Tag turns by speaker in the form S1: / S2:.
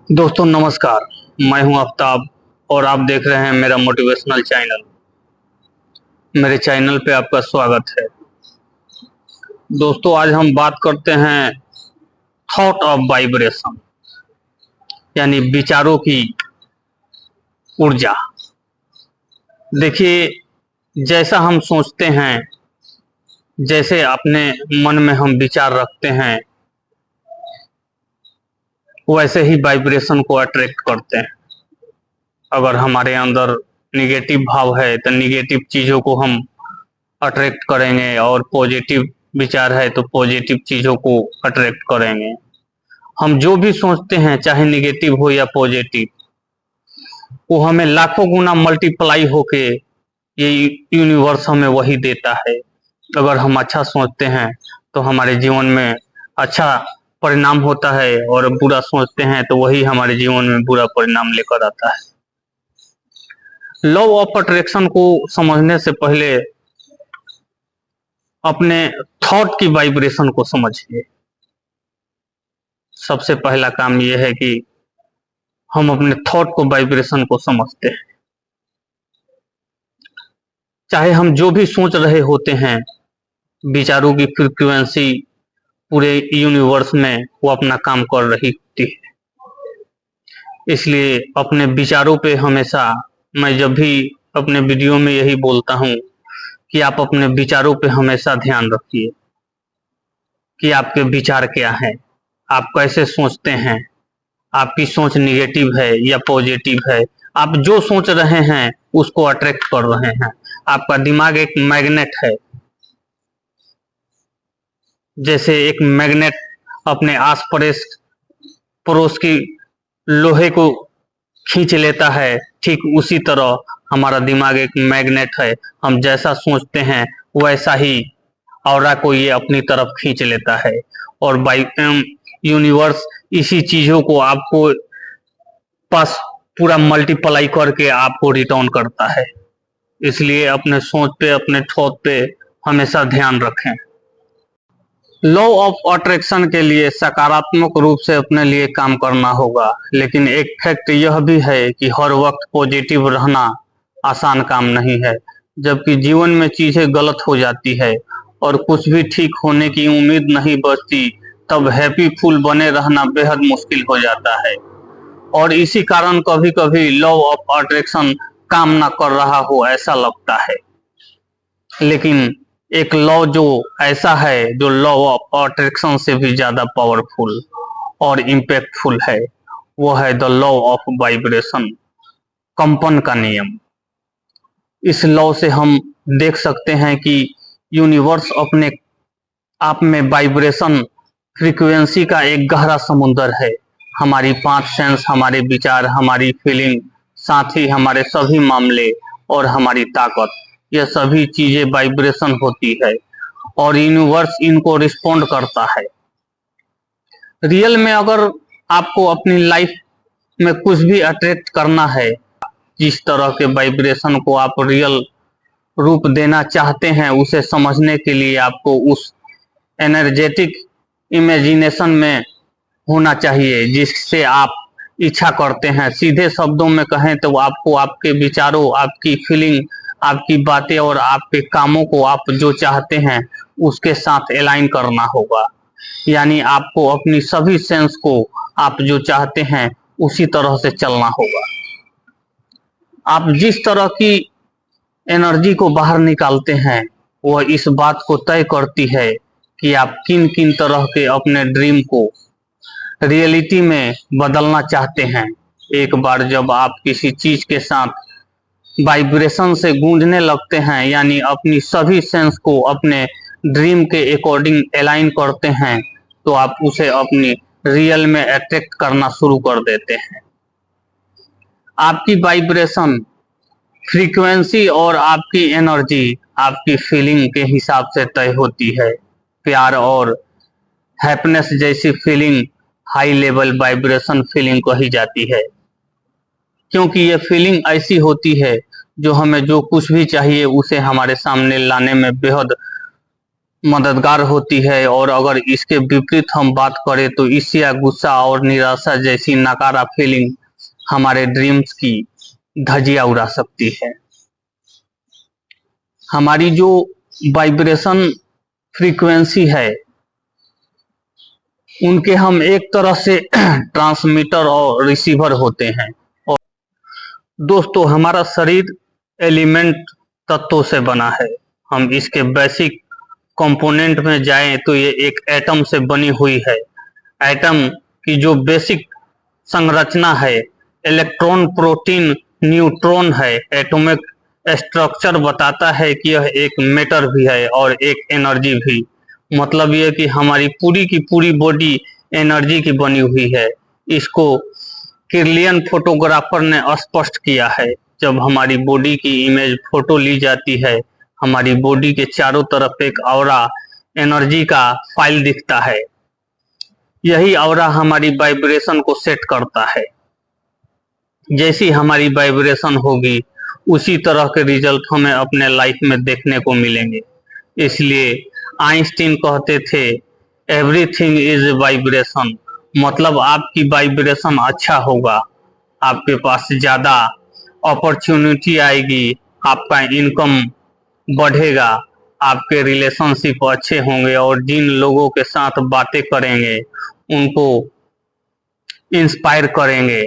S1: दोस्तों नमस्कार। मैं हूं आफ्ताब और आप देख रहे हैं मेरा मोटिवेशनल चैनल। मेरे चैनल पे आपका स्वागत है। दोस्तों आज हम बात करते हैं थॉट ऑफ वाइब्रेशन, यानी विचारों की ऊर्जा। देखिए, जैसा हम सोचते हैं, जैसे अपने मन में हम विचार रखते हैं, वैसे ही वाइब्रेशन को अट्रैक्ट करते हैं। अगर हमारे अंदर निगेटिव भाव है तो निगेटिव चीज़ों को हम अट्रैक्ट करेंगे, और पॉजिटिव विचार है तो पॉजिटिव चीज़ों को अट्रैक्ट करेंगे। हम जो भी सोचते हैं, चाहे निगेटिव हो या पॉजिटिव, वो हमें लाखों गुना मल्टीप्लाई होके ये यूनिवर्स हमें वही देता है। अगर हम अच्छा सोचते हैं तो हमारे जीवन में अच्छा परिणाम होता है, और बुरा सोचते हैं तो वही हमारे जीवन में बुरा परिणाम लेकर आता है। लॉ ऑफ अट्रैक्शन को समझने से पहले अपने थॉट की वाइब्रेशन को समझिए। सबसे पहला काम यह है कि हम अपने थॉट को वाइब्रेशन को समझते हैं। चाहे हम जो भी सोच रहे होते हैं, विचारों की फ्रीक्वेंसी पूरे यूनिवर्स में वो अपना काम कर रही होती है। इसलिए अपने विचारों पे हमेशा, मैं जब भी अपने वीडियो में यही बोलता हूँ कि आप अपने विचारों पे हमेशा ध्यान रखिए कि आपके विचार क्या हैं, आप कैसे सोचते हैं, आपकी सोच निगेटिव है या पॉजिटिव है। आप जो सोच रहे हैं उसको अट्रैक्ट कर रहे हैं। आपका दिमाग एक मैग्नेट है। जैसे एक मैग्नेट अपने आस पड़ोस की लोहे को खींच लेता है, ठीक उसी तरह हमारा दिमाग एक मैग्नेट है। हम जैसा सोचते हैं वैसा ही ऑरा को ये अपनी तरफ खींच लेता है, और बाई यूनिवर्स इसी चीजों को आपको पास पूरा मल्टीप्लाई करके आपको रिटर्न करता है। इसलिए अपने सोच पे, अपने थॉट पे हमेशा ध्यान रखें। लॉ ऑफ अट्रैक्शन के लिए सकारात्मक रूप से अपने लिए काम करना होगा, लेकिन एक फैक्ट यह भी है कि हर वक्त पॉजिटिव रहना आसान काम नहीं है। जबकि जीवन में चीजें गलत हो जाती है और कुछ भी ठीक होने की उम्मीद नहीं बचती, तब हैप्पी फुल बने रहना बेहद मुश्किल हो जाता है। और इसी कारण कभी कभी लॉ ऑफ अट्रैक्शन काम ना कर रहा हो ऐसा लगता है। लेकिन एक लॉ जो ऐसा है, जो लॉ ऑफ अट्रैक्शन से भी ज्यादा पावरफुल और इम्पैक्टफुल है, वो है द लॉ ऑफ वाइब्रेशन, कंपन का नियम। इस लॉ से हम देख सकते हैं कि यूनिवर्स अपने आप में वाइब्रेशन फ्रीक्वेंसी का एक गहरा समुंदर है। हमारी पांच सेंस, हमारे विचार, हमारी फीलिंग, साथ ही हमारे सभी मामले और हमारी ताकत, यह सभी चीजें वाइब्रेशन होती है और यूनिवर्स इनको रिस्पॉन्ड करता है। रियल में अगर आपको अपनी लाइफ में कुछ भी अट्रैक्ट करना है, जिस तरह के वाइब्रेशन को आप रियल रूप देना चाहते हैं, उसे समझने के लिए आपको उस एनर्जेटिक इमेजिनेशन में होना चाहिए जिससे आप इच्छा करते हैं। सीधे शब्दों में कहें तो आपको आपके विचारों, आपकी फीलिंग, आपकी बातें और आपके कामों को आप जो चाहते हैं उसके साथ अलाइन करना होगा। यानी आपको अपनी सभी सेंस को आप जो चाहते हैं उसी तरह से चलना होगा। आप जिस तरह की एनर्जी को बाहर निकालते हैं, वह इस बात को तय करती है कि आप किन किन तरह के अपने ड्रीम को रियलिटी में बदलना चाहते हैं। एक बार जब आप किसी चीज के साथ वाइब्रेशन से गूंजने लगते हैं, यानी अपनी सभी सेंस को अपने ड्रीम के अकॉर्डिंग अलाइन करते हैं, तो आप उसे अपनी रियल में अट्रैक्ट करना शुरू कर देते हैं। आपकी वाइब्रेशन फ्रीक्वेंसी और आपकी एनर्जी आपकी फीलिंग के हिसाब से तय होती है। प्यार और हैप्पीनेस जैसी feeling high level vibration feeling कही जाती है, क्योंकि ये फीलिंग ऐसी होती है जो हमें जो कुछ भी चाहिए उसे हमारे सामने लाने में बेहद मददगार होती है। और अगर इसके विपरीत हम बात करें तो ईर्ष्या, गुस्सा और निराशा जैसी नकारा फीलिंग हमारे ड्रीम्स की धज्जियां उड़ा सकती है। हमारी जो वाइब्रेशन फ्रीक्वेंसी है, उनके हम एक तरह से ट्रांसमीटर और रिसीवर होते हैं। और दोस्तों, हमारा शरीर एलिमेंट तत्वों से बना है। हम इसके बेसिक कंपोनेंट में जाएं तो ये एक एटम से बनी हुई है। एटम की जो बेसिक संरचना है, इलेक्ट्रॉन, प्रोटीन, न्यूट्रॉन है। एटॉमिक स्ट्रक्चर बताता है कि यह एक मैटर भी है और एक एनर्जी भी। मतलब यह कि हमारी पूरी की पूरी बॉडी एनर्जी की बनी हुई है। इसको किर्लियन फोटोग्राफर ने स्पष्ट किया है। जब हमारी बॉडी की इमेज फोटो ली जाती है, हमारी बॉडी के चारों तरफ एक ऑरा एनर्जी का फाइल दिखता है। यही ऑरा हमारी वाइब्रेशन को सेट करता है। जैसी हमारी वाइब्रेशन होगी, उसी तरह के रिजल्ट हमें अपने लाइफ में देखने को मिलेंगे। इसलिए आइंस्टीन कहते थे, एवरीथिंग इज वाइब्रेशन। मतलब आपकी वाइब्रेशन अच्छा होगा, आपके पास ज्यादा अपॉर्चुनिटी आएगी, आपका इनकम बढ़ेगा, आपके रिलेशनशिप अच्छे होंगे और जिन लोगों के साथ बातें करेंगे उनको इंस्पायर करेंगे।